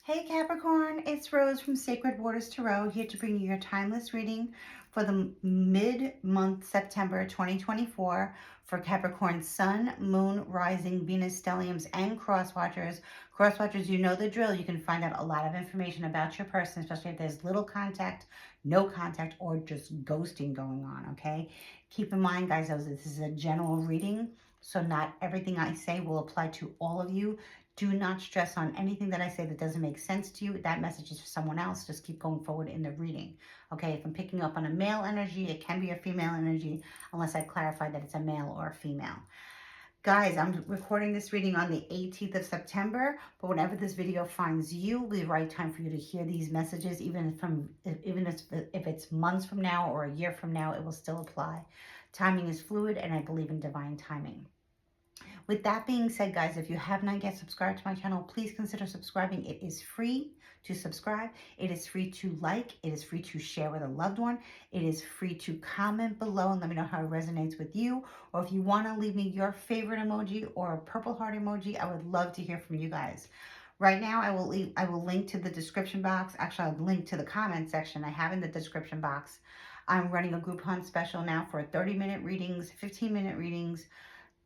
Hey Capricorn, it's Rose from Sacred Waters Tarot here to bring you your timeless reading for the mid-month September 2024 for Capricorn Sun, Moon, Rising, Venus, Stelliums, and Crosswatchers. Crosswatchers, you know the drill. You can find out a lot of information about your person, especially if there's little contact, no contact, or just ghosting going on, okay? Keep in mind, guys, this is a general reading, so not everything I say will apply to all of you. Do not stress on anything that I say that doesn't make sense to you. That message is for someone else. Just keep going forward in the reading. Okay, if I'm picking up on a male energy, it can be a female energy, unless I clarify that it's a male or a female. Guys, I'm recording this reading on the 18th of September, but whenever this video finds you, will be the right time for you to hear these messages. Even if it's months from now or a year from now, it will still apply. Timing is fluid, and I believe in divine timing. With that being said, guys, if you have not yet subscribed to my channel, please consider subscribing. It is free to subscribe. It is free to like. It is free to share with a loved one. It is free to comment below and let me know how it resonates with you. Or if you want to leave me your favorite emoji or a purple heart emoji, I would love to hear from you guys. Right now, I will link to the description box. Actually, I'll link to the comment section I have in the description box. I'm running a group hunt special now for 30-minute readings, 15-minute readings,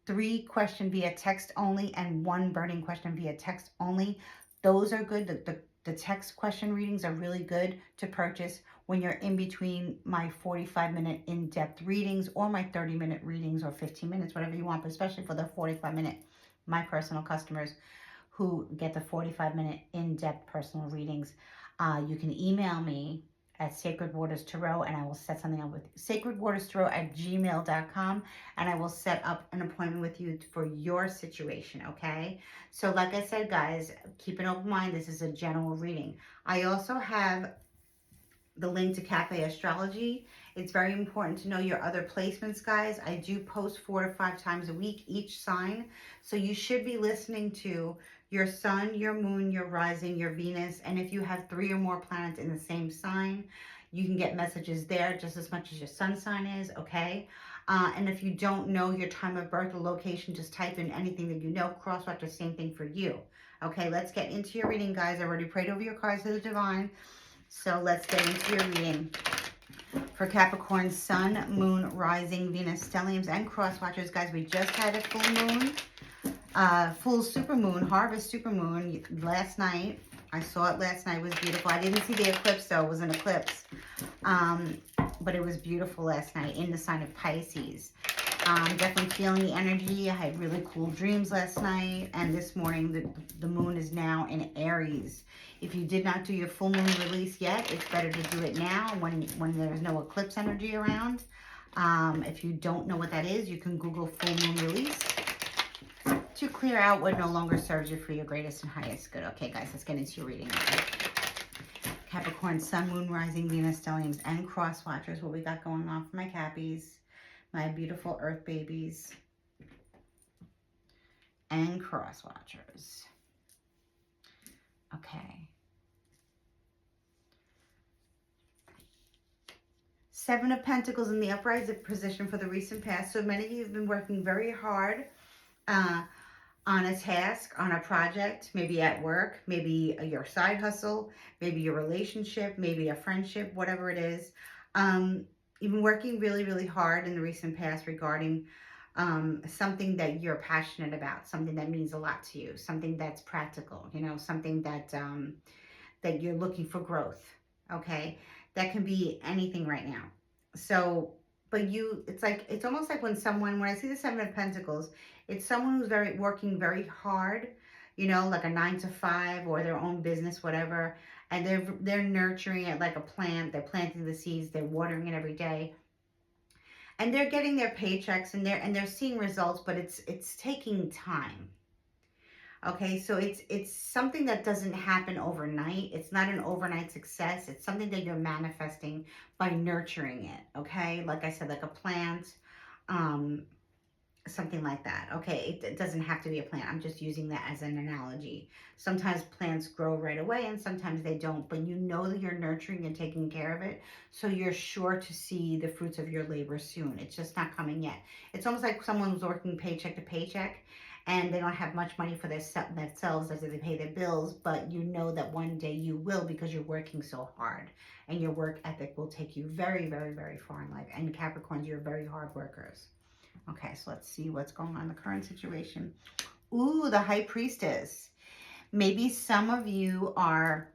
3 question via text only, and 1 burning question via text only. Those are good. The text question readings are really good to purchase when you're in between my 45-minute in-depth readings or my 30-minute readings or 15 minutes, whatever you want, but especially for the 45-minute, my personal customers who get the 45-minute in-depth personal readings. You can email me at Sacred Waters Tarot, and I will set something up with sacredwaterstarot@gmail.com, and I will set up an appointment with you for your situation, okay? So like I said, guys, keep an open mind. This is a general reading. I also have the link to Cafe Astrology. It's very important to know your other placements, guys. I do post 4 to 5 times a week, each sign. So you should be listening to your sun, your moon, your rising, your Venus. And if you have 3 or more planets in the same sign, you can get messages there just as much as your sun sign is, okay? And if you don't know your time of birth or location, just type in anything that you know. Crosswatch, the same thing for you. Okay, let's get into your reading, guys. I already prayed over your cards to the divine. So let's get into your reading. For Capricorn, Sun, Moon, Rising, Venus, Stelliums, and Crosswatchers. Guys, we just had a full moon, full supermoon, harvest supermoon last night. I saw it last night. It was beautiful. I didn't see the eclipse, though. It was an eclipse. But it was beautiful last night in the sign of Pisces. Definitely feeling the energy. I had really cool dreams last night. And this morning, the moon is now in Aries. If you did not do your full moon release yet, it's better to do it now when there's no eclipse energy around. If you don't know what that is, you can Google full moon release to clear out what no longer serves you for your greatest and highest good. Okay, guys, let's get into your reading. Capricorn, Sun, Moon, Rising, Venus, Stelliums, and Crosswatchers. What we got going on for my Cappies, my beautiful Earth babies, and Crosswatchers. Okay. 7 of Pentacles in the upright position for the recent past. So many of you have been working very hard on a task, on a project, maybe at work, maybe your side hustle, maybe your relationship, maybe a friendship, whatever it is. You've been working really, really hard in the recent past regarding something that you're passionate about, something that means a lot to you, something that's practical, you know, something that that you're looking for growth, okay? That can be anything right now. So, but it's almost like when I see the 7 of Pentacles, it's someone who's working very hard, you know, like a 9 to 5 or their own business, whatever. And they're nurturing it like a plant. They're planting the seeds. They're watering it every day. And they're getting their paychecks and they're seeing results, but it's taking time. Okay, so it's something that doesn't happen overnight. It's not an overnight success. It's something that you're manifesting by nurturing it, okay? Like I said, like a plant, something like that, okay? It doesn't have to be a plant. I'm just using that as an analogy. Sometimes plants grow right away and sometimes they don't, but you know that you're nurturing and taking care of it, so you're sure to see the fruits of your labor soon. It's just not coming yet. It's almost like someone who's working paycheck to paycheck, and they don't have much money for themselves as they pay their bills, but you know that one day you will, because you're working so hard, and your work ethic will take you very, very, very far in life. And Capricorns, you're very hard workers. Okay, so let's see what's going on in the current situation. Ooh, the High Priestess. Maybe some of you are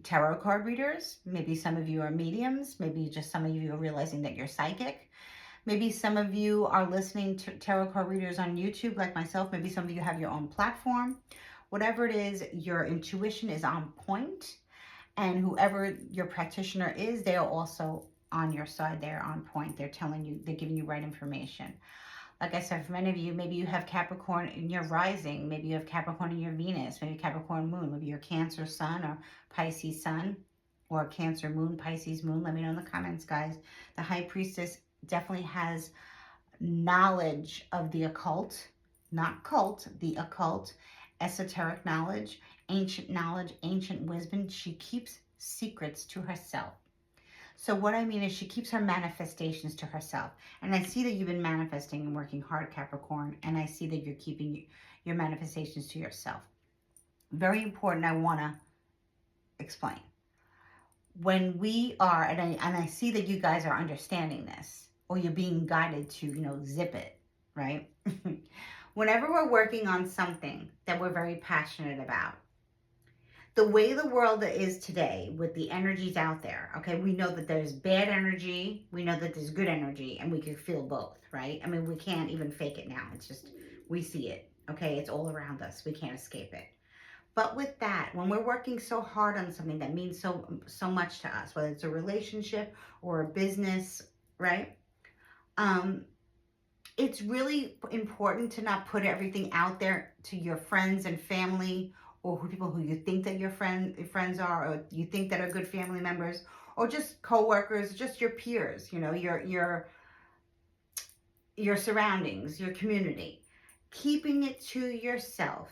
tarot card readers. Maybe some of you are mediums. Maybe just some of you are realizing that you're psychic. Maybe some of you are listening to tarot card readers on YouTube like myself. Maybe some of you have your own platform. Whatever it is, your intuition is on point, and whoever your practitioner is, they are also on your side. They're on point. They're telling you, they're giving you right information. Like I said, for many of you, maybe you have Capricorn in your rising. Maybe you have Capricorn in your Venus. Maybe Capricorn moon. Maybe your Cancer sun or Pisces sun, or Cancer moon, Pisces moon. Let me know in the comments, guys. The High Priestess definitely has knowledge of the occult, not cult, the occult, esoteric knowledge, ancient wisdom. She keeps secrets to herself. So what I mean is, she keeps her manifestations to herself. And I see that you've been manifesting and working hard, Capricorn, and I see that you're keeping your manifestations to yourself. Very important, I want to explain. When we are, and I see that you guys are understanding this, or you're being guided to, zip it, right? Whenever we're working on something that we're very passionate about, the way the world is today with the energies out there, okay, we know that there's bad energy, we know that there's good energy, and we can feel both, right? I mean, we can't even fake it now. It's just, we see it, okay? It's all around us. We can't escape it. But with that, when we're working so hard on something that means so much to us, whether it's a relationship or a business, right? It's really important to not put everything out there to your friends and family, or people who you think that your friends are, or you think that are good family members, or just coworkers, just your peers, your surroundings, your community. Keeping it to yourself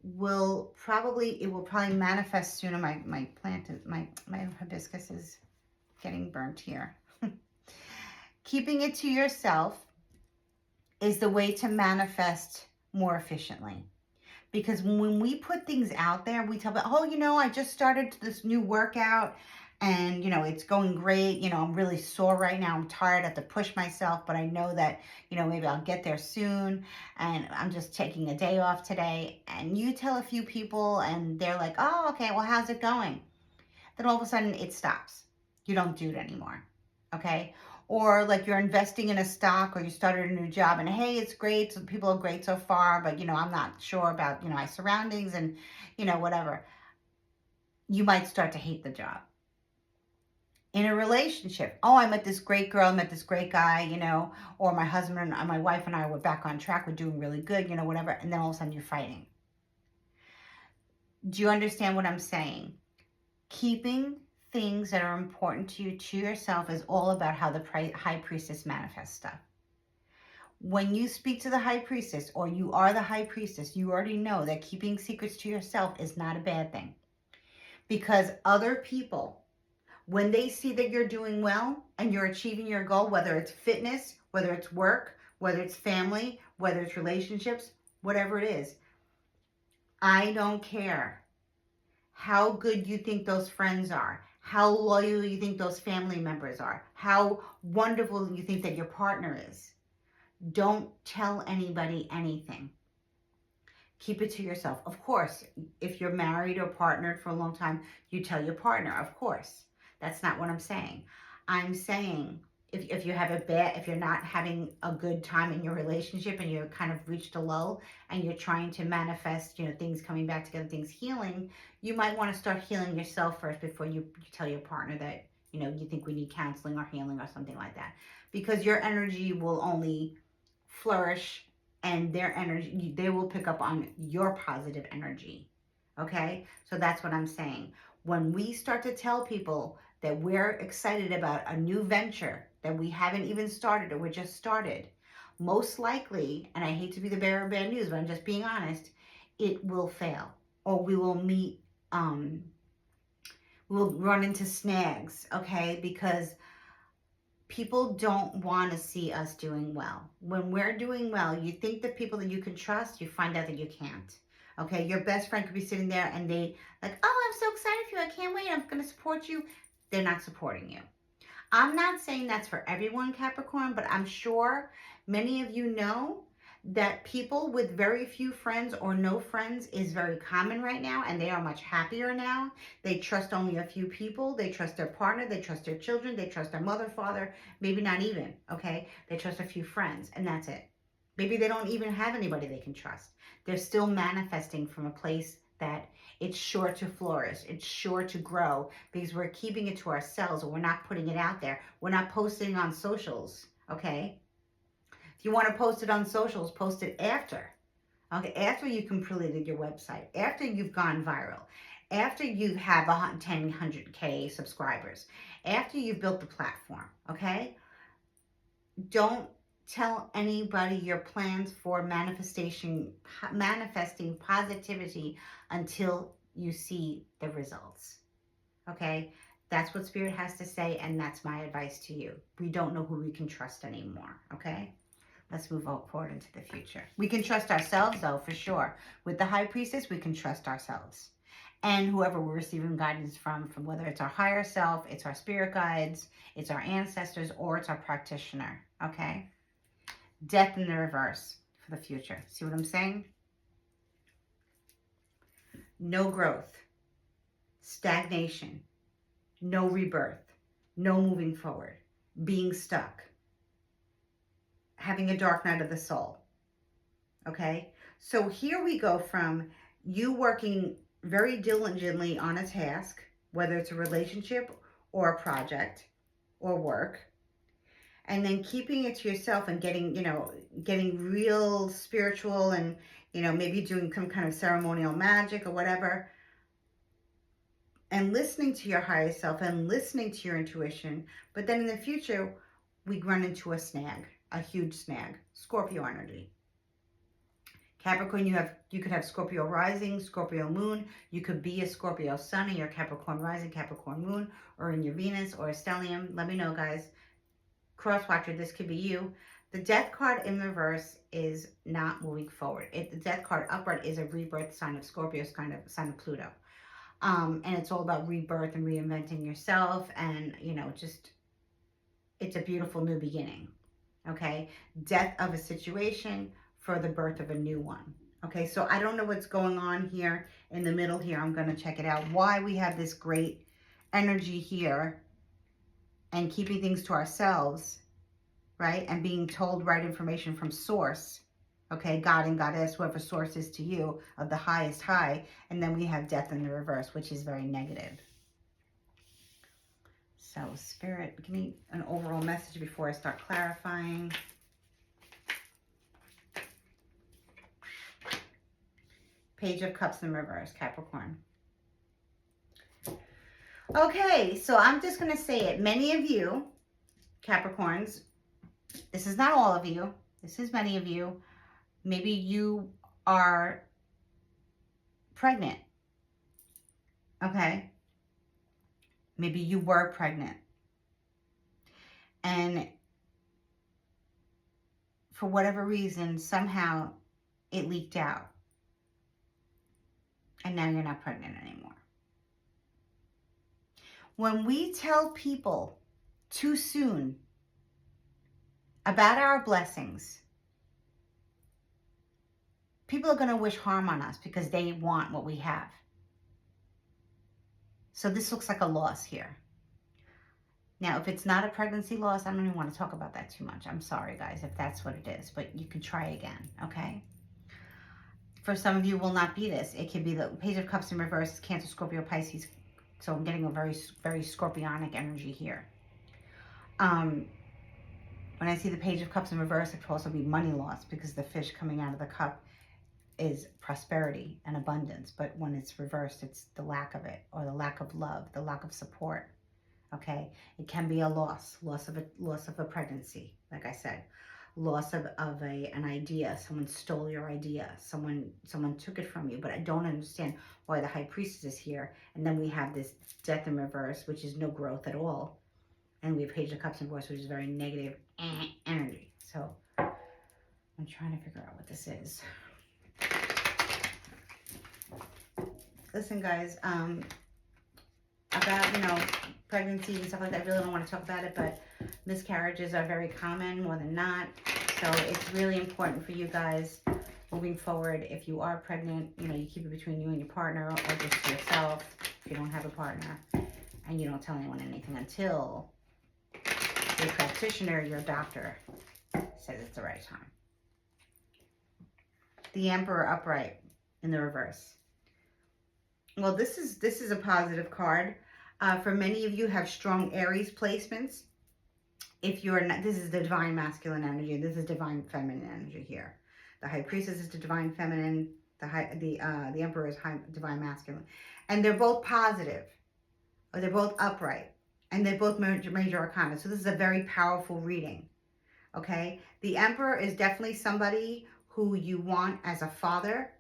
will probably manifest sooner. My plant is my hibiscus is getting burnt here. Keeping it to yourself is the way to manifest more efficiently. Because when we put things out there, we tell people, oh, I just started this new workout and, it's going great. I'm really sore right now. I'm tired. I have to push myself, but I know that, maybe I'll get there soon. And I'm just taking a day off today. And you tell a few people and they're like, oh, okay, well, how's it going? Then all of a sudden it stops. You don't do it anymore. Okay? Or like you're investing in a stock, or you started a new job and hey, it's great. So people are great so far, but I'm not sure about, my surroundings and, whatever. You might start to hate the job. In a relationship, oh, I met this great girl, I met this great guy, or my husband and my wife and I were back on track. We're doing really good, whatever. And then all of a sudden you're fighting. Do you understand what I'm saying? Keeping things that are important to you to yourself is all about how the High Priestess manifests stuff. When you speak to the High Priestess, or you are the High Priestess, you already know that keeping secrets to yourself is not a bad thing. Because other people, when they see that you're doing well and you're achieving your goal, whether it's fitness, whether it's work, whether it's family, whether it's relationships, whatever it is, I don't care how good you think those friends are, how loyal you think those family members are, how wonderful you think that your partner is. Don't tell anybody anything. Keep it to yourself. Of course, if you're married or partnered for a long time, you tell your partner, of course. That's not what I'm saying. I'm saying if you're not having a good time in your relationship and you've kind of reached a lull and you're trying to manifest, things coming back together, things healing, you might want to start healing yourself first before you tell your partner that, you think we need counseling or healing or something like that. Because your energy will only flourish, and their energy, they will pick up on your positive energy. Okay? So that's what I'm saying. When we start to tell people that we're excited about a new venture that we haven't even started, or we just started, most likely, and I hate to be the bearer of bad news, but I'm just being honest, it will fail. Or we will we'll run into snags, okay? Because People don't want to see us doing well. When we're doing well, you think the people that you can trust, you find out that you can't. Okay, your best friend could be sitting there and they like, oh, I'm so excited for you. I can't wait. I'm going to support you. They're not supporting you. I'm not saying that's for everyone, Capricorn, but I'm sure many of you know that people with very few friends or no friends is very common right now, and they are much happier now. They trust only a few people. They trust their partner. They trust their children. They trust their mother, father, maybe not even, okay? They trust a few friends, and that's it. Maybe they don't even have anybody they can trust. They're still manifesting from a place that it's sure to flourish. It's sure to grow because we're keeping it to ourselves and we're not putting it out there. We're not posting on socials, okay? If you want to post it on socials, post it after. Okay, after you completed your website, after you've gone viral, after you have 100K subscribers, after you've built the platform, okay? Don't tell anybody your plans for manifesting positivity until you see the results. Okay? That's what Spirit has to say, and that's my advice to you. We don't know who we can trust anymore. Okay? Let's move forward into the future. We can trust ourselves, though, for sure. With the High Priestess, we can trust ourselves. And whoever we're receiving guidance from whether it's our higher self, it's our spirit guides, it's our ancestors, or it's our practitioner. Okay? Death in the reverse for the future. See what I'm saying? No growth. Stagnation. No rebirth. No moving forward. Being stuck. Having a dark night of the soul. Okay? So here we go from you working very diligently on a task, whether it's a relationship or a project or work, and then keeping it to yourself and getting real spiritual and, maybe doing some kind of ceremonial magic or whatever, and listening to your higher self and listening to your intuition. But then in the future, we run into a snag, a huge snag, Scorpio energy. Capricorn, you could have Scorpio rising, Scorpio moon. You could be a Scorpio sun in your Capricorn rising, Capricorn moon, or in your Venus or a stellium. Let me know, guys. Cross watcher, this could be you. The death card in reverse is not moving forward. The death card upright is a rebirth sign of Scorpio, kind of sign of Pluto. And it's all about rebirth and reinventing yourself, and just it's a beautiful new beginning. Okay, death of a situation for the birth of a new one. Okay, so I don't know what's going on here in the middle here. I'm going to check it out. Why we have this great energy here and keeping things to ourselves, right? And being told right information from source. Okay, God and Goddess, whoever source is to you, of the highest high. And then we have death in the reverse, which is very negative. So, Spirit, give me an overall message before I start clarifying. Page of Cups in reverse, Capricorn. Okay, so I'm just going to say it. Many of you, Capricorns, this is not all of you. This is many of you. Maybe you are pregnant. Okay? Maybe you were pregnant. And for whatever reason, somehow it leaked out. And now you're not pregnant anymore. When we tell people too soon about our blessings, people are going to wish harm on us because they want what we have. So this looks like a loss here. Now, if it's not a pregnancy loss, I don't even want to talk about that too much. I'm sorry, guys, if that's what it is. But you can try again, okay? For some of you, will not be this. It could be the Page of Cups in reverse, Cancer, Scorpio, Pisces. So I'm getting a very, very scorpionic energy here. When I see the Page of Cups in reverse, it could also be money loss because the fish coming out of the cup is prosperity and abundance. But when it's reversed, it's the lack of it, or the lack of love, the lack of support. Okay, it can be a loss of a pregnancy, like I said, loss of an idea. Someone stole your idea. Someone took it from you. But I don't understand why the High Priestess is here. And then we have this death in reverse, which is no growth at all. And we have Page of Cups in reverse, which is very negative energy. So I'm trying to figure out what this is. Listen, guys, about, pregnancies and stuff like that, I really don't want to talk about it, but miscarriages are very common, more than not. So it's really important for you guys moving forward. If you are pregnant, you keep it between you and your partner, or just yourself if you don't have a partner, and you don't tell anyone anything until your practitioner, your doctor, says it's the right time. The Emperor upright in the reverse. Well, this is a positive card. For many of you have strong Aries placements. If you're not, this is the divine masculine energy, and this is divine feminine energy here. The High Priestess is the divine feminine. The Emperor is divine masculine, and they're both positive, or they're both upright, and they're both major arcana. So this is a very powerful reading. Okay, the Emperor is definitely somebody who you want as a father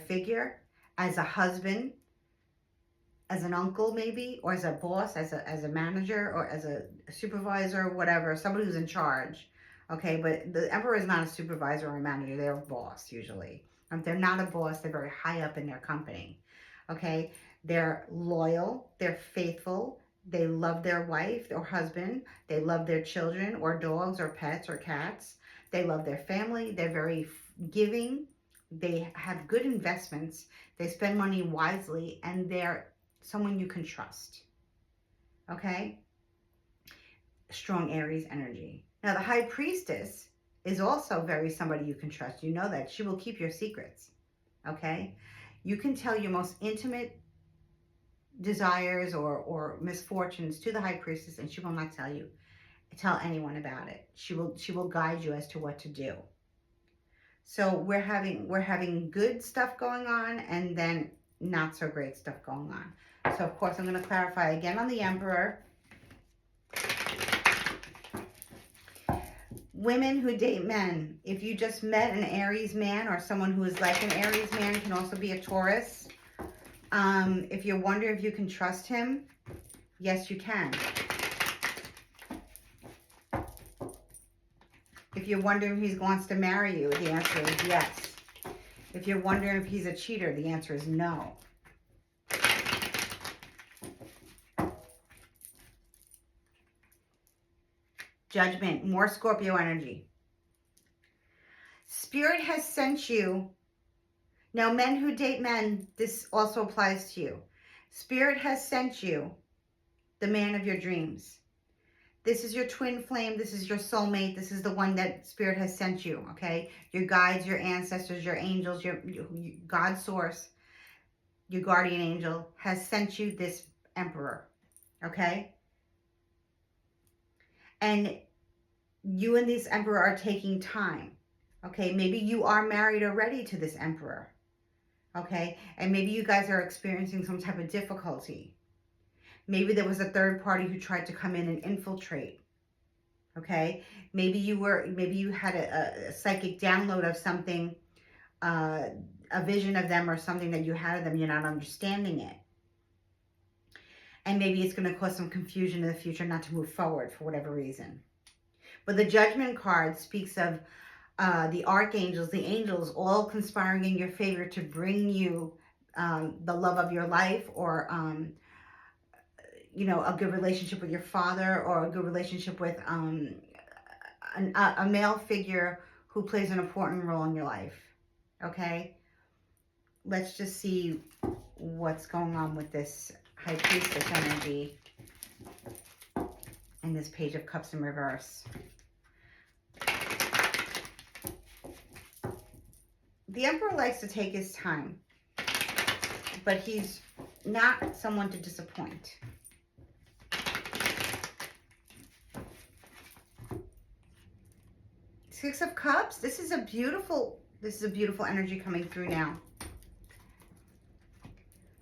figure, as a husband, as an uncle maybe, or as a boss, as a manager, or as a supervisor, whatever, somebody who's in charge. Okay, but the Emperor is not a supervisor or a manager. They're a boss usually. If they're not a boss, they're very high up in their company. Okay, they're loyal, they're faithful, they love their wife or husband, they love their children or dogs or pets or cats, they love their family, they're very giving, they have good investments, they spend money wisely, and they're someone you can trust. Okay? Strong Aries energy. Now, the High Priestess is also very somebody you can trust. You know that. She will keep your secrets. Okay? You can tell your most intimate desires or misfortunes to the High Priestess, and she will not tell anyone about it. She will guide you as to what to do. So we're having good stuff going on, and then not so great stuff going on. So of course I'm going to clarify again on the Emperor. Women who date men, if you just met an Aries man, or someone who is like an Aries man, can also be a Taurus. If you wonder if you can trust him, yes, you can. If you're wondering if he wants to marry you, the answer is yes. If you're wondering if he's a cheater, the answer is no. Judgment, more Scorpio energy. Spirit has sent you. Now, men who date men, this also applies to you. Spirit has sent you the man of your dreams. This is your twin flame. This is your soulmate. This is the one that Spirit has sent you, okay? Your guides, your ancestors, your angels, your God source, your guardian angel has sent you this Emperor, okay? And you and this Emperor are taking time, okay? Maybe you are married already to this Emperor, okay? And maybe you guys are experiencing some type of difficulty. Maybe there was a third party who tried to come in and infiltrate, okay? Maybe you had a psychic download of something, a vision of them or something that you had of them, you're not understanding it. And maybe it's going to cause some confusion in the future not to move forward for whatever reason. But the Judgment card speaks of the archangels, the angels, all conspiring in your favor to bring you the love of your life, or a good relationship with your father, or a good relationship with a male figure who plays an important role in your life. Okay? Let's just see what's going on with this High Priestess energy and this Page of Cups in reverse. The Emperor likes to take his time, but he's not someone to disappoint. Six of Cups. This is a beautiful energy coming through now.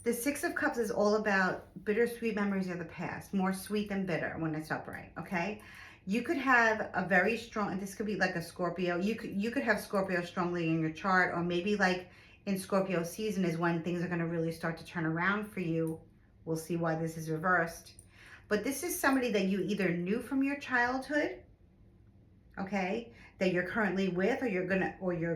The Six of Cups is all about bittersweet memories of the past, more sweet than bitter when it's upright, okay? You could have a very strong, and this could be like a Scorpio. You could have Scorpio strongly in your chart, or maybe like in Scorpio season is when things are going to really start to turn around for you. We'll see why this is reversed. But this is somebody that you either knew from your childhood, okay, that you're currently with, or you're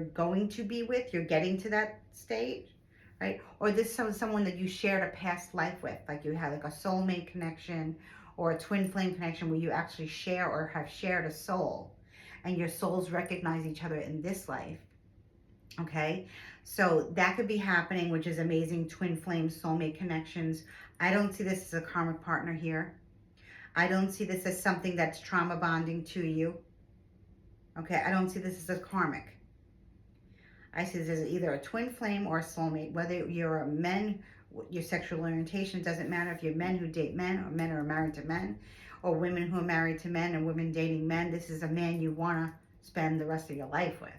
going to be with, you're getting to that stage, right? Or this is someone that you shared a past life with, like you had like a soulmate connection or a twin flame connection where you actually share or have shared a soul, and your souls recognize each other in this life. Okay, so that could be happening, which is amazing. Twin flame soulmate connections. I don't see this as a karmic partner here. I don't see this as something that's trauma bonding to you. Okay, I don't see this as a karmic. I see this as either a twin flame or a soulmate. Whether you're a men, your sexual orientation doesn't matter. If you're men who date men, or men who are married to men, or women who are married to men and women dating men, this is a man you want to spend the rest of your life with.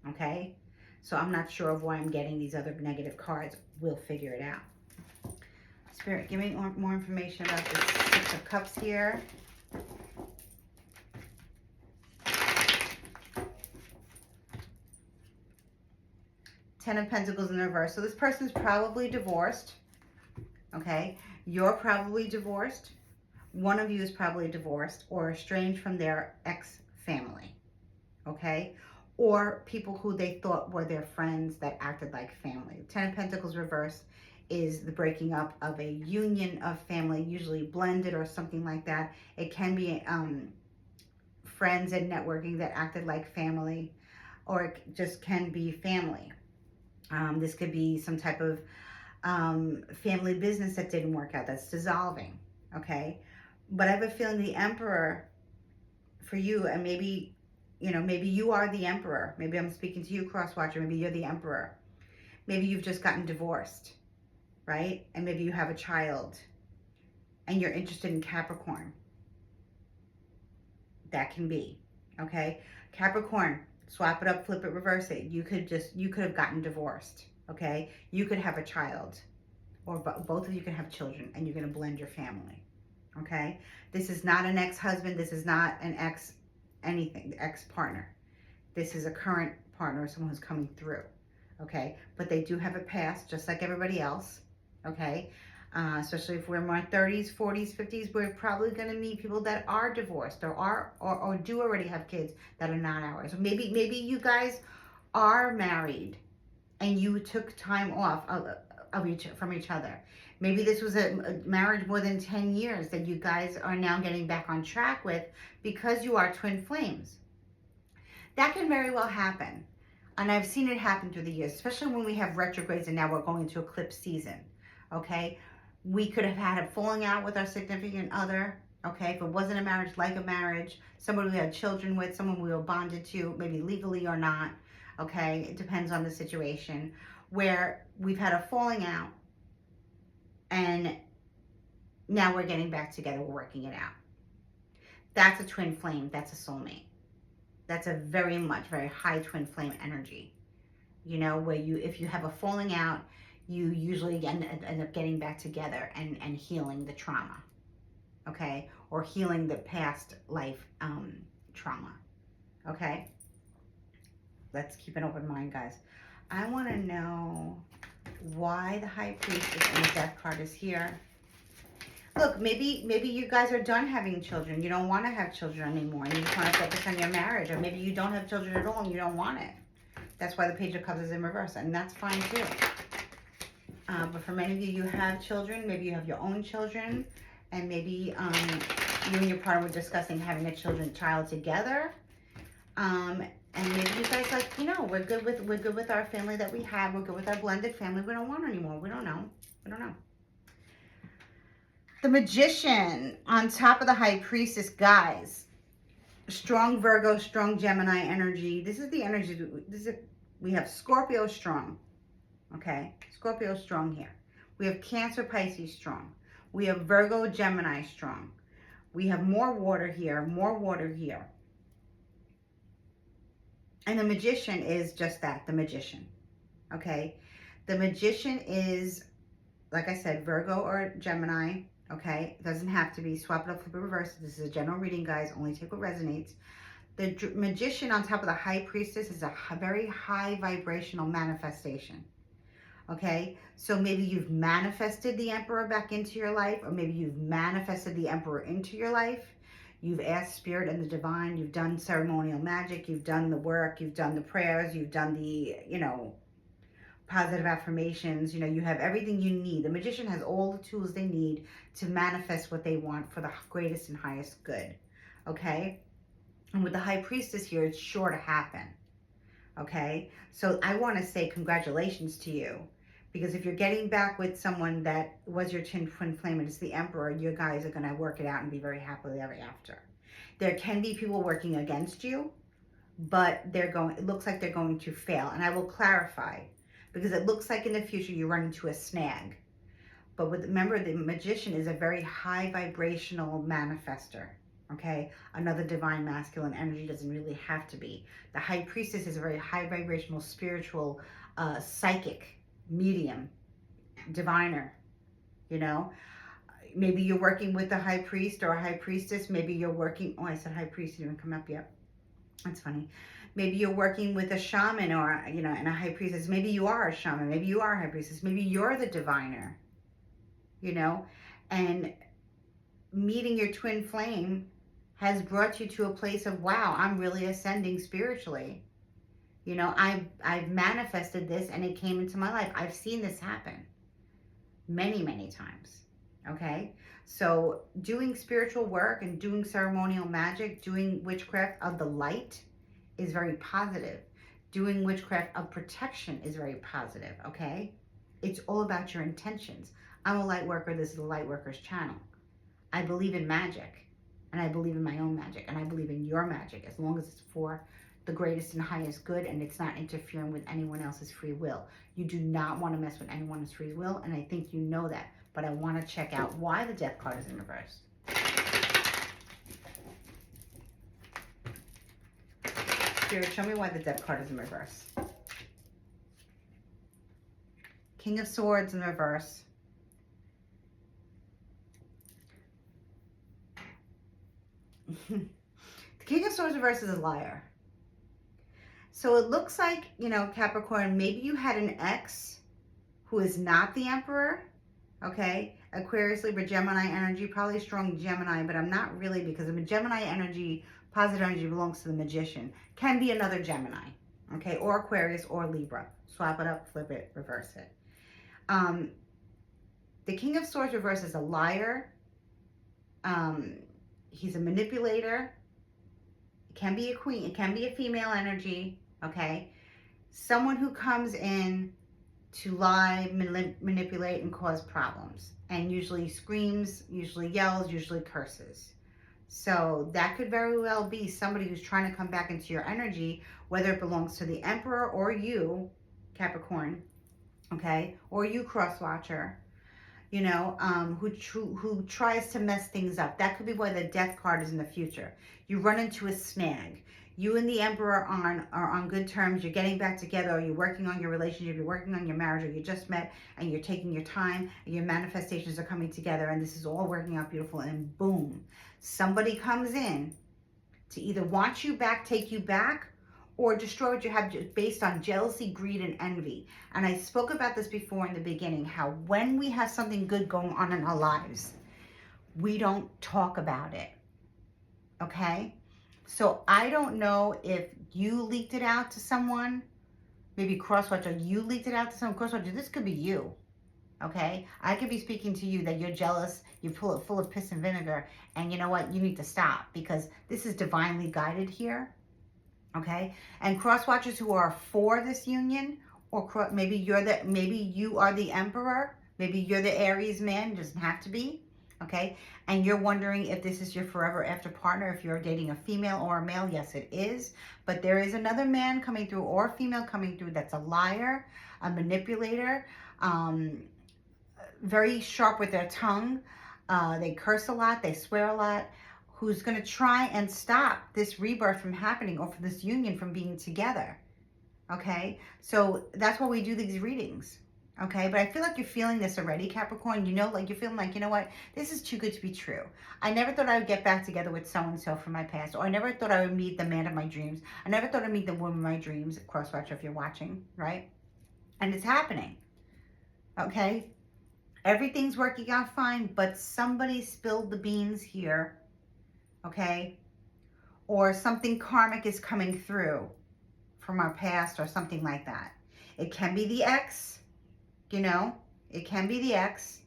Okay? So I'm not sure of why I'm getting these other negative cards. We'll figure it out. Spirit, give me more information about this Six of Cups here. Ten of Pentacles in reverse. So this person's probably divorced. Okay? You're probably divorced. One of you is probably divorced or estranged from their ex-family. Okay? Or people who they thought were their friends that acted like family. Ten of Pentacles reverse is the breaking up of a union of family, usually blended or something like that. It can be friends and networking that acted like family, or it just can be family. This could be some type of family business that didn't work out, that's dissolving, okay? But I have a feeling the Emperor for you, and maybe, you know, maybe you are the Emperor. Maybe I'm speaking to you, Crosswatcher. Maybe you're the Emperor. Maybe you've just gotten divorced, right? And maybe you have a child and you're interested in Capricorn. That can be, okay? Capricorn, swap it up, flip it, reverse it. You could have gotten divorced, okay? You could have a child, or both of you can have children, and you're going to blend your family, okay? This is not an ex-husband. This is not an ex-partner. This is a current partner, someone who's coming through, okay? But they do have a past, just like everybody else, okay? Especially if we're in our 30s, 40s, 50s, we're probably going to meet people that are divorced or do already have kids that are not ours. Or maybe you guys are married and you took time off from each other. Maybe this was a marriage more than 10 years that you guys are now getting back on track with because you are twin flames. That can very well happen. And I've seen it happen through the years, especially when we have retrogrades and now we're going into eclipse season, okay? We could have had a falling out with our significant other, okay? If it wasn't a marriage, like a marriage, someone we had children with, someone we were bonded to, maybe legally or not, okay? It depends on the situation, where we've had a falling out and now we're getting back together, we're working it out. That's a twin flame, that's a soulmate. That's a very high twin flame energy, you know, where if you have a falling out, you usually end up getting back together and healing the trauma, okay? Or healing the past life trauma, okay? Let's keep an open mind, guys. I want to know why the High Priestess and the Death card is here. Look, maybe you guys are done having children. You don't want to have children anymore, and you just want to focus on your marriage. Or maybe you don't have children at all and you don't want it. That's why the Page of Cups is in reverse, and that's fine too. But for many of you, you have children. Maybe you have your own children, and maybe you and your partner were discussing having a child together. And maybe you guys like, you know, we're good with our family that we have. We're good with our blended family. We don't want anymore. We don't know. We don't know. The Magician on top of the High Priestess, guys. Strong Virgo, strong Gemini energy. This is the energy. We have Scorpio strong. Okay, Scorpio strong here. We have Cancer, Pisces strong. We have Virgo, Gemini strong. We have more water here, more water here. And the Magician is just that, the Magician. Okay, the Magician is, like I said, Virgo or Gemini. Okay, it doesn't have to be. Swap it up, flip it, reverse. This is a general reading, guys. Only take what resonates. The Magician on top of the High Priestess is a very high vibrational manifestation. Okay, so maybe you've manifested the Emperor back into your life, or maybe you've manifested the Emperor into your life. You've asked Spirit and the Divine, you've done ceremonial magic, you've done the work, you've done the prayers, you've done the, positive affirmations. You have everything you need. The Magician has all the tools they need to manifest what they want for the greatest and highest good. Okay? And with the High Priestess here, it's sure to happen. Okay? So I want to say congratulations to you. Because if you're getting back with someone that was your twin flame and it's the Emperor, you guys are going to work it out and be very happily ever after. There can be people working against you, but it looks like they're going to fail. And I will clarify, because it looks like in the future you run into a snag. But remember, the Magician is a very high vibrational manifester. Okay, another divine masculine energy doesn't really have to be. The High Priestess is a very high vibrational, spiritual, psychic, medium, diviner. Maybe you're working with a High Priest or a High Priestess. Maybe you're working. Oh, I said High Priest, didn't even come up yet. That's funny. Maybe you're working with a shaman or, and a High Priestess. Maybe you are a shaman. Maybe you are a High Priestess. Maybe you're the diviner. And meeting your twin flame has brought you to a place of, wow, I'm really ascending spiritually. I've manifested this and it came into my life. I've seen this happen many, many times. Okay? So doing spiritual work and doing ceremonial magic, doing witchcraft of the light is very positive. Doing witchcraft of protection is very positive. Okay? It's all about your intentions. I'm a light worker. This is the Light Workers channel. I believe in magic, and I believe in my own magic, and I believe in your magic, as long as it's for the greatest and highest good and it's not interfering with anyone else's free will. You do not want to mess with anyone's free will, and I think you know that. But I want to check out why the Death card is in reverse. Spirit, show me why the Death card is in reverse. King of Swords in reverse. The King of Swords reverse is a liar. So it looks like, Capricorn, maybe you had an ex who is not the Emperor. Okay? Aquarius, Libra, Gemini energy, probably strong Gemini, but I'm not really, because the Gemini energy, positive energy, belongs to the Magician. Can be another Gemini. Okay? Or Aquarius or Libra. Swap it up, flip it, reverse it. The King of Swords reverse is a liar. He's a manipulator. It can be a queen. It can be a female energy. Okay? Someone who comes in to lie, manipulate, and cause problems. And usually screams, usually yells, usually curses. So that could very well be somebody who's trying to come back into your energy, whether it belongs to the Emperor or you, Capricorn, okay? Or you, Cross-Watcher, who tries to mess things up. That could be why the Death card is in the future. You run into a snag. You and the Emperor are on good terms. You're getting back together, or you're working on your relationship, you're working on your marriage, or you just met and you're taking your time and your manifestations are coming together and this is all working out beautiful, and boom, somebody comes in to either want you back, take you back, or destroy what you have based on jealousy, greed, and envy. And I spoke about this before in the beginning, how when we have something good going on in our lives, we don't talk about it. Okay? So I don't know if you leaked it out to someone, maybe Crosswatcher, you leaked it out to someone. Crosswatcher, this could be you, okay? I could be speaking to you that you're jealous, you're full of piss and vinegar, and you know what? You need to stop, because this is divinely guided here, okay? And Crosswatchers who are for this union, or maybe you are the Emperor, maybe you're the Aries man, it doesn't have to be. Okay, and you're wondering if this is your forever after partner, if you're dating a female or a male. Yes, it is. But there is another man coming through or female coming through that's a liar, a manipulator, very sharp with their tongue. They curse a lot, they swear a lot, who's going to try and stop this rebirth from happening, or for this union from being together. Okay, so that's why we do these readings. Okay, but I feel like you're feeling this already, Capricorn. Like you're feeling like, you know what? This is too good to be true. I never thought I would get back together with so-and-so from my past. Or I never thought I would meet the man of my dreams. I never thought I'd meet the woman of my dreams. Crosswatcher, if you're watching, right? And it's happening. Okay? Everything's working out fine, but somebody spilled the beans here, okay? Or something karmic is coming through from our past or something like that. It can be the ex, you know? It can be the ex.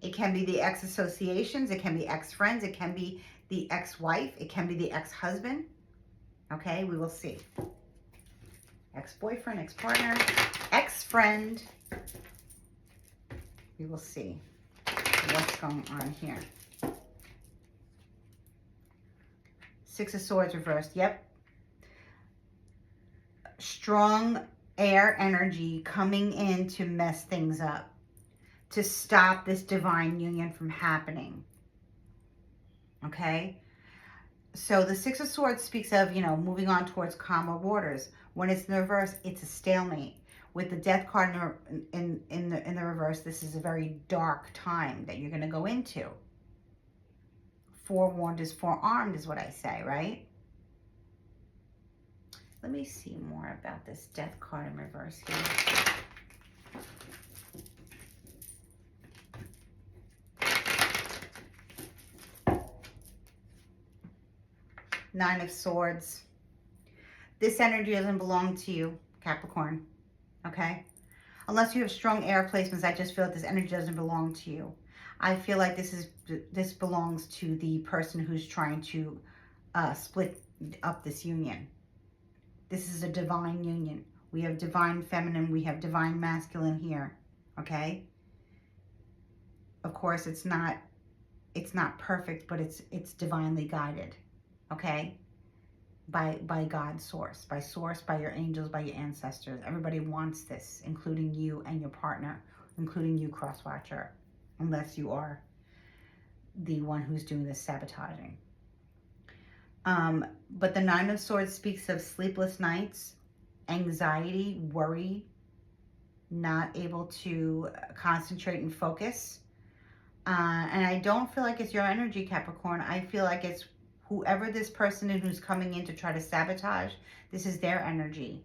It can be the ex associations. It can be ex friends. It can be the ex-wife. It can be the ex-husband. Okay, we will see. Ex-boyfriend, ex-partner, ex-friend. We will see what's going on here. Six of Swords reversed. Yep. Strong air energy coming in to mess things up, to stop this divine union from happening. Okay? So the Six of Swords speaks of, moving on towards calmer waters. When it's in the reverse, it's a stalemate. With the Death card in the reverse, this is a very dark time that you're going to go into. Forewarned is forearmed is what I say, right? Let me see more about this Death card in reverse here. Nine of Swords. This energy doesn't belong to you, Capricorn, okay? Unless you have strong air placements, I just feel like this energy doesn't belong to you. I feel like this belongs to the person who's trying to split up this union. This is a divine union. We have divine feminine, we have divine masculine here, okay? Of course, it's not perfect, but it's divinely guided, okay? By God's source, by your angels, by your ancestors. Everybody wants this, including you and your partner, including you, cross-watcher, unless you are the one who's doing this sabotaging. But the Nine of Swords speaks of sleepless nights, anxiety, worry, not able to concentrate and focus. And I don't feel like it's your energy, Capricorn. I feel like it's whoever this person is who's coming in to try to sabotage. This is their energy.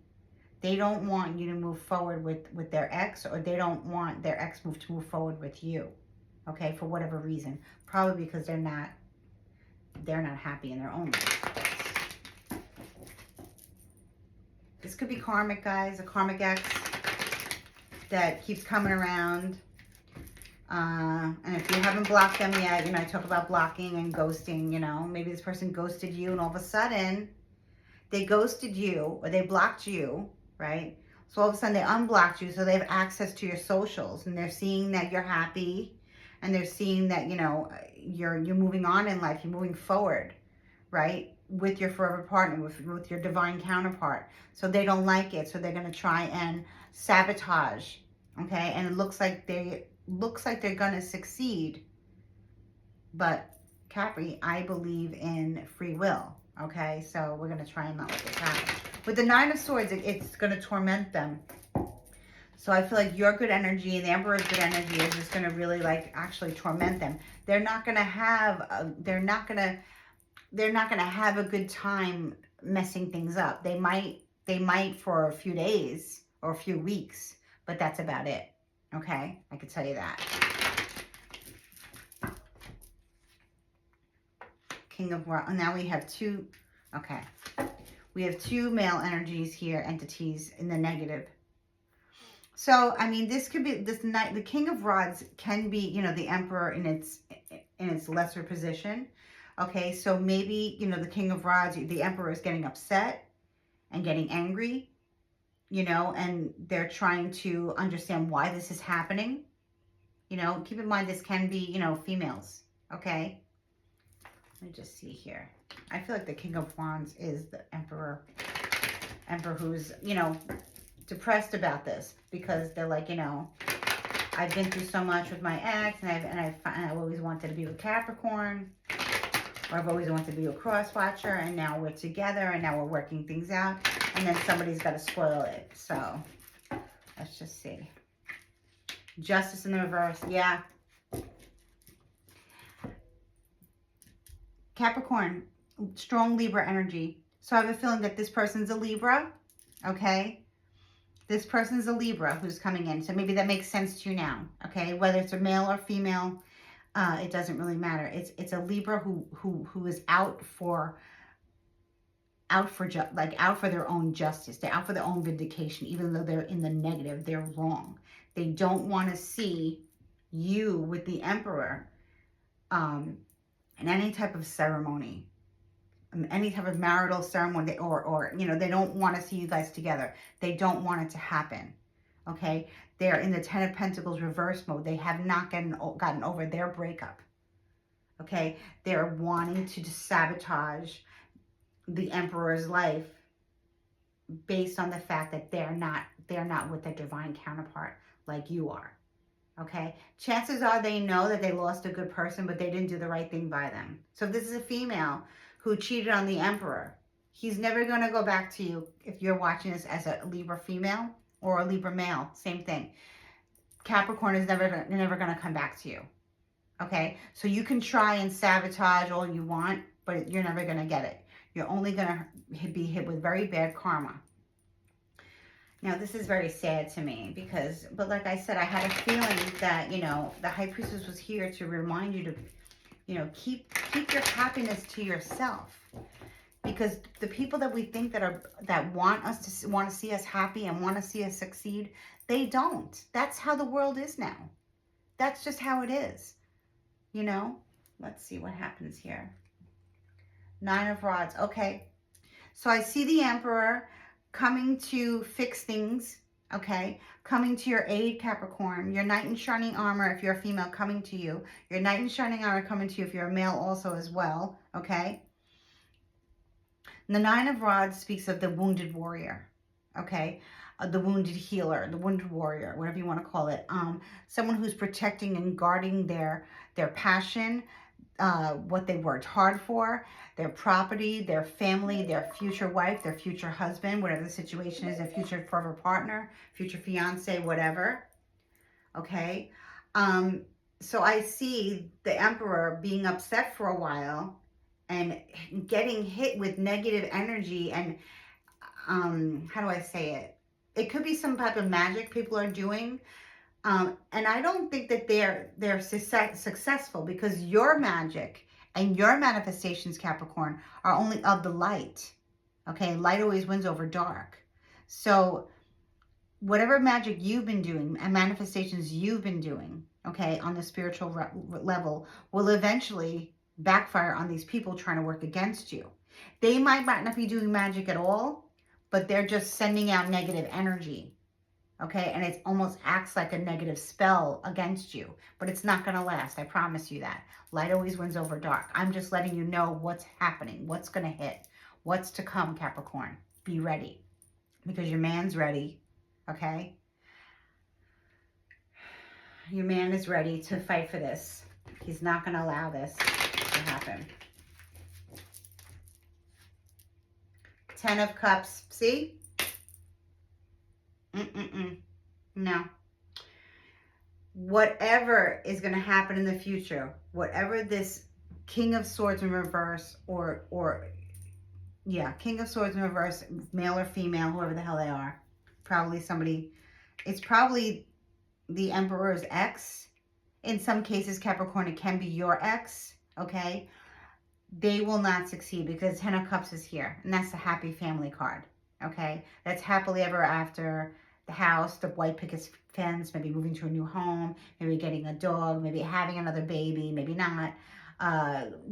They don't want you to move forward with their ex, or they don't want their ex to move forward with you. Okay, for whatever reason. Probably because they're not happy in their own life. This could be karmic, guys. A karmic ex that keeps coming around. And if you haven't blocked them yet, I talk about blocking and ghosting, maybe this person ghosted you and all of a sudden they ghosted you or they blocked you, right? So all of a sudden they unblocked you, so they have access to your socials and they're seeing that you're happy and they're seeing that, you're moving on in life, you're moving forward, right? With your forever partner, with your divine counterpart. So they don't like it, so they're going to try and sabotage, okay? And it looks like they're gonna succeed, but Capri, I believe in free will, okay? So we're gonna try and not let this happen. With the Nine of Swords, it's gonna torment them. So I feel like your good energy and the Emperor's good energy is just gonna really actually torment them. They're not gonna have have a good time messing things up. They might for a few days or a few weeks, but that's about it. Okay, I can tell you that. King of Wands. Now we have two. Okay, we have two male energies here, entities in the negative. So I mean, this could be this night. The King of Rods can be, the Emperor in its lesser position. Okay, so maybe the King of Rods, the Emperor is getting upset and getting angry. And they're trying to understand why this is happening. Keep in mind this can be, females, okay? Let me just see here. I feel like the King of Wands is the Emperor who's, depressed about this because they're like, I've been through so much with my ex and I've always wanted to be with Capricorn, or I've always wanted to be a cross-watcher, and now we're together and now we're working things out, and then somebody's got to spoil it. So let's just see. Justice in the reverse. Yeah. Capricorn, strong Libra energy. So I have a feeling that this person's a Libra, okay? This person's a Libra who's coming in. So maybe that makes sense to you now. Okay. Whether it's a male or female, it doesn't really matter. It's a Libra who is out for out for their own justice. They're out for their own vindication, even though they're in the negative. They're wrong. They don't want to see you with the Emperor in any type of ceremony, any type of marital ceremony, or you know, they don't want to see you guys together. They don't want it to happen. Okay, they're in the Ten of Pentacles reverse mode. They have not gotten over their breakup. Okay, they're wanting to just sabotage the Emperor's life based on the fact that they're not with their divine counterpart like you are. Okay, chances are they know that they lost a good person, but they didn't do the right thing by them. So if this is a female who cheated on the Emperor, he's never going to go back to you. If you're watching this as a Libra female or a Libra male, same thing. Capricorn is never going to come back to you. Okay, so you can try and sabotage all you want, but you're never going to get it. You're only going to be hit with very bad karma. Now, this is very sad to me but like I said, I had a feeling that, you know, the High Priestess was here to remind you to, you know, keep your happiness to yourself. Because the people that we think that want to see us happy and want to see us succeed, they don't. That's how the world is now. That's just how it is. You know? Let's see what happens here. 9 of Rods. Okay. So I see the Emperor coming to fix things, okay? Coming to your aid, Capricorn. Your knight in shining armor, if you're a female, coming to you. Your knight in shining armor coming to you if you're a male also as well, okay? And the 9 of Rods speaks of the wounded warrior, okay? The wounded healer, the wounded warrior, whatever you want to call it. Someone who's protecting and guarding their passion, what they worked hard for, their property, their family, their future wife, their future husband, whatever the situation is, their future forever partner, future fiance, whatever. Okay. So I see the Emperor being upset for a while and getting hit with negative energy and, how do I say it? It could be some type of magic people are doing. And I don't think that they're successful, because your magic and your manifestations, Capricorn, are only of the light. Okay, light always wins over dark. So whatever magic you've been doing and manifestations you've been doing, okay, on the spiritual level will eventually backfire on these people trying to work against you. They might not be doing magic at all, but they're just sending out negative energy. Okay, and it almost acts like a negative spell against you, but it's not going to last. I promise you that. Light always wins over dark. I'm just letting you know what's happening, what's going to hit, what's to come, Capricorn. Be ready, because your man's ready, okay? Your man is ready to fight for this. He's not going to allow this to happen. 10 of Cups, see? No. Whatever is going to happen in the future, whatever this King of Swords in reverse King of Swords in reverse, male or female, whoever the hell they are, probably somebody, it's probably the Emperor's ex. In some cases, Capricorn, it can be your ex, okay? They will not succeed, because 10 of Cups is here, and that's the happy family card, okay? That's happily ever after, the house, the white picket fence, maybe moving to a new home, maybe getting a dog, maybe having another baby, maybe not.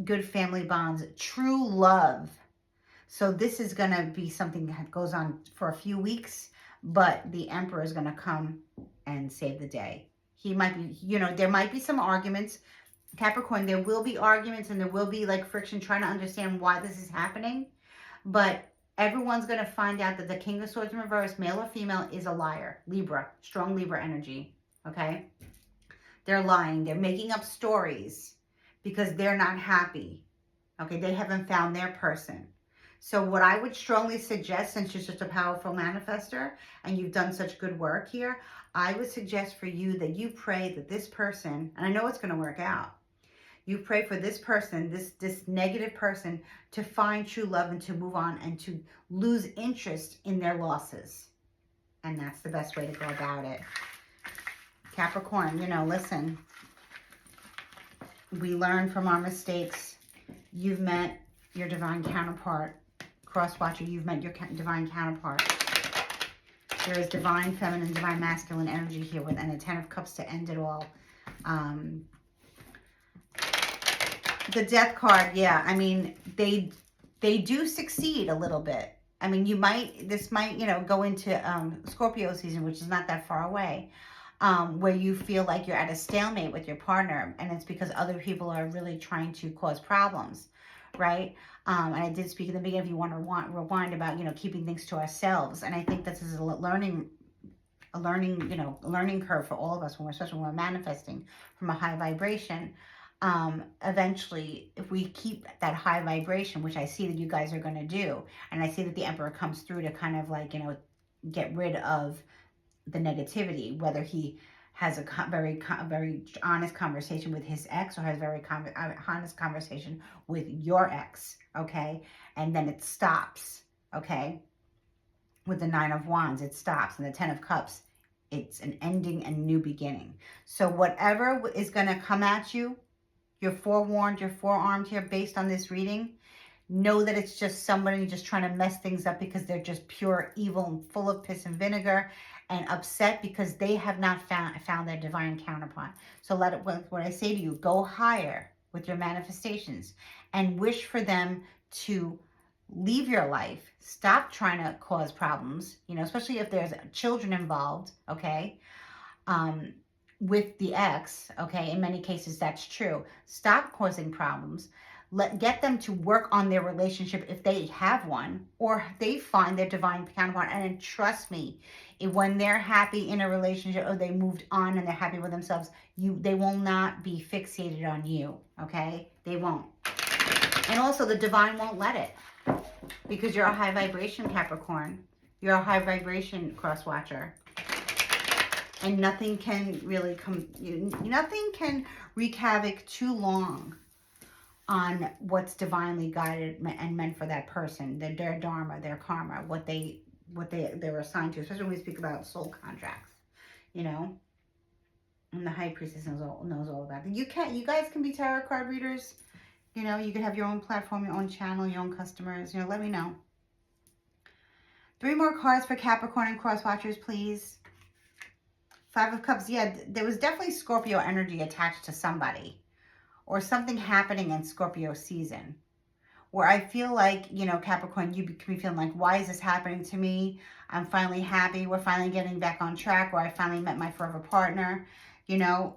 Good family bonds, true love. So this is going to be something that goes on for a few weeks, but the Emperor is going to come and save the day. He might be, you know, there might be some arguments. Capricorn, there will be arguments and there will be like friction trying to understand why this is happening. But everyone's going to find out that the King of Swords in reverse, male or female, is a liar. Libra, strong Libra energy, okay? They're lying. They're making up stories because they're not happy, okay? They haven't found their person. So what I would strongly suggest, since you're such a powerful manifester and you've done such good work here, I would suggest for you that you pray that this person, and I know it's going to work out, you pray for this person, this negative person, to find true love and to move on and to lose interest in their losses And that's the best way to go about it. Capricorn, you know, listen. We learn from our mistakes. You've met your divine counterpart. Cross-watcher, you've met your divine counterpart. There is divine feminine, divine masculine energy here with and the Ten of Cups to end it all. The Death card, yeah, I mean, they do succeed a little bit. I mean, this might, you know, go into Scorpio season, which is not that far away, where you feel like you're at a stalemate with your partner, and it's because other people are really trying to cause problems, right? And I did speak in the beginning, if you want to rewind about, you know, keeping things to ourselves. And I think this is a learning curve for all of us, especially when we're manifesting from a high vibration. Eventually, if we keep that high vibration, which I see that you guys are going to do, and I see that the Emperor comes through to kind of like, you know, get rid of the negativity, whether he has a very honest conversation with his ex or has very honest conversation with your ex, okay? And then it stops, okay? With the Nine of Wands, it stops. And the Ten of Cups, it's an ending and new beginning. So whatever is going to come at you, you're forewarned, you're forearmed here based on this reading. Know that it's just somebody just trying to mess things up because they're just pure evil and full of piss and vinegar and upset because they have not found their divine counterpart. So let it, what I say to you, go higher with your manifestations and wish for them to leave your life. Stop trying to cause problems, you know, especially if there's children involved, okay? With the ex, okay? In many cases, that's true. Stop causing problems. Get them to work on their relationship if they have one, or they find their divine counterpart. And trust me, when they're happy in a relationship or they moved on and they're happy with themselves, they will not be fixated on you, okay? They won't. And also the divine won't let it, because you're a high vibration Capricorn. You're a high vibration cross watcher. And nothing can really nothing can wreak havoc too long on what's divinely guided and meant for that person, their dharma, their karma, what they were assigned to, especially when we speak about soul contracts, you know. And the High Priestess knows all about it. You guys can be tarot card readers. You know, you can have your own platform, your own channel, your own customers. You know, let me know. 3 more cards for Capricorn and cross watchers, please. 5 of Cups. Yeah, there was definitely Scorpio energy attached to somebody, or something happening in Scorpio season, where I feel like, you know, Capricorn, you can be feeling like, why is this happening to me? I'm finally happy. We're finally getting back on track, or I finally met my forever partner, you know.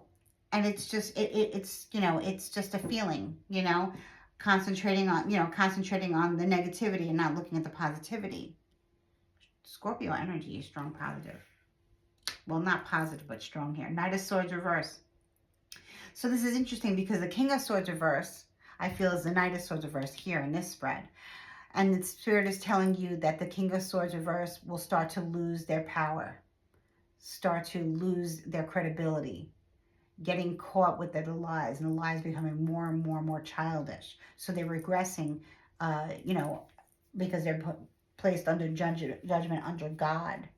And it's just, it's, you know, it's just a feeling, you know, concentrating on the negativity and not looking at the positivity. Scorpio energy is strong positive. Well, not positive, but strong here. Knight of Swords reverse. So this is interesting because the King of Swords reverse, I feel, is the Knight of Swords reverse here in this spread. And the Spirit is telling you that the King of Swords reverse will start to lose their power, start to lose their credibility, getting caught with the lies, and the lies becoming more and more childish. So they're regressing, you know, because they're placed under judgment under God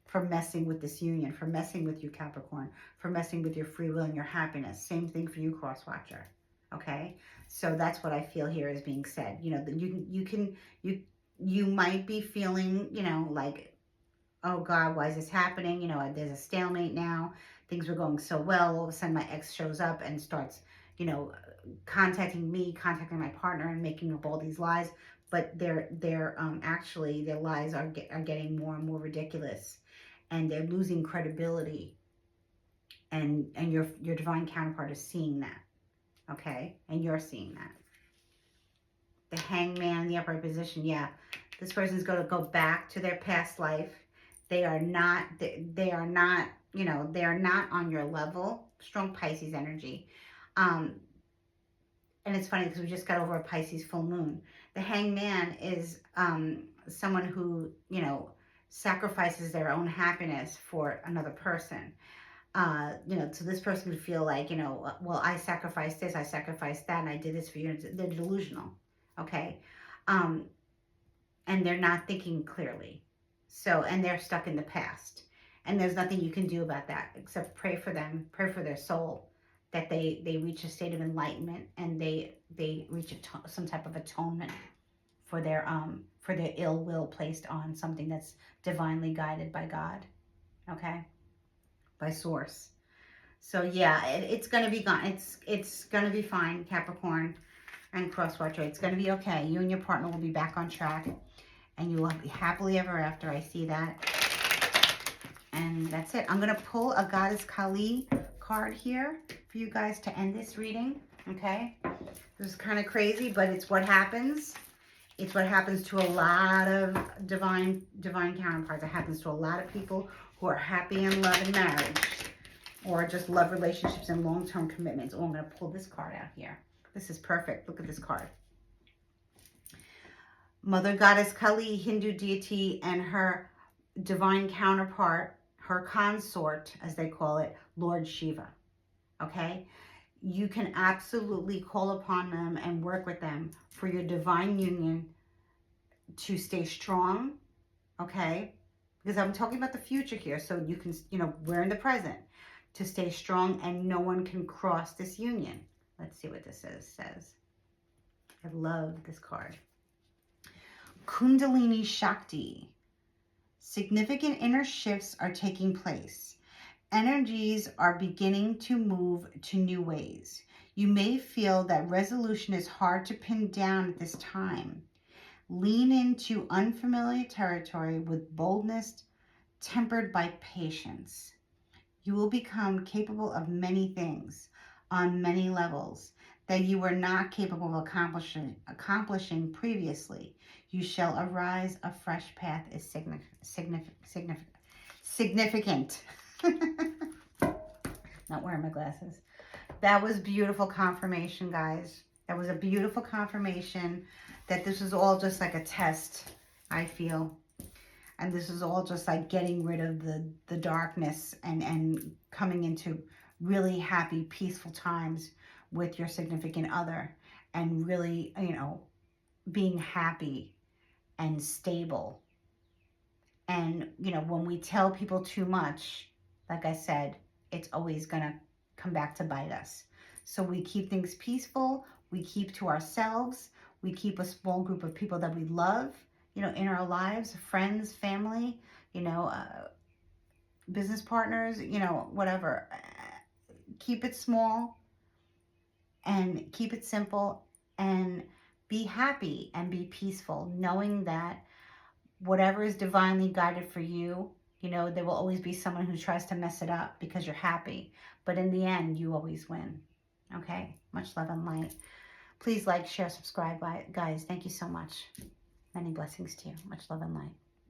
for messing with this union, for messing with you, Capricorn, for messing with your free will and your happiness. Same thing for you, cross watcher. Okay, so that's what I feel here is being said. You know, you might be feeling, you know, like, oh God, why is this happening? You know, there's a stalemate now. Things were going so well. All of a sudden, my ex shows up and starts, you know, contacting me, contacting my partner, and making up all these lies. But actually their lies are getting more and more ridiculous, and they're losing credibility. And your divine counterpart is seeing that, okay? And you're seeing that. The Hangman in the upright position, yeah. This person's going to go back to their past life. They are not, you know, they are not on your level. Strong Pisces energy. And it's funny because we just got over a Pisces full moon. The Hangman is someone who, you know, sacrifices their own happiness for another person. You know, so this person would feel like, you know, well, I sacrificed this, I sacrificed that, and I did this for you. They're delusional, okay? And they're not thinking clearly. So, and they're stuck in the past. And there's nothing you can do about that except pray for them, pray for their soul, that they reach a state of enlightenment and they reach some type of atonement for their ill will placed on something that's divinely guided by God, okay? By source. So yeah, it's gonna be gone. It's gonna be fine, Capricorn and Crosswatcher. It's gonna be okay. You and your partner will be back on track, and you will be happily ever after. I see that, and that's it. I'm gonna pull a Goddess Kali card here for you guys to end this reading. Okay, this is kind of crazy, but it's what happens. It's what happens to a lot of divine counterparts. It happens to a lot of people who are happy in love and marriage, or just love relationships and long-term commitments. Oh, I'm going to pull this card out here. This is perfect. Look at this card. Mother Goddess Kali, Hindu deity, and her divine counterpart, her consort, as they call it, Lord Shiva. Okay? You can absolutely call upon them and work with them for your divine union to stay strong, okay? Because I'm talking about the future here, so you can, we're in the present, to stay strong, and no one can cross this union. Let's see what this says. I love this card. Kundalini Shakti. Significant inner shifts are taking place. Energies are beginning to move to new ways. You may feel that resolution is hard to pin down at this time. Lean into unfamiliar territory with boldness tempered by patience. You will become capable of many things on many levels that you were not capable of accomplishing previously. You shall arise. A fresh path is significant. Not wearing my glasses. That was beautiful confirmation, guys. That was a beautiful confirmation that this is all just like a test, I feel. And this is all just like getting rid of the darkness and coming into really happy, peaceful times with your significant other. And really, being happy and stable. And, when we tell people too much, like I said, it's always going to come back to bite us. So we keep things peaceful. We keep to ourselves. We keep a small group of people that we love, in our lives, friends, family, business partners, whatever. Keep it small and keep it simple and be happy and be peaceful, knowing that whatever is divinely guided for you, there will always be someone who tries to mess it up because you're happy. But in the end, you always win. Okay? Much love and light. Please like, share, subscribe, guys. Thank you so much. Many blessings to you. Much love and light.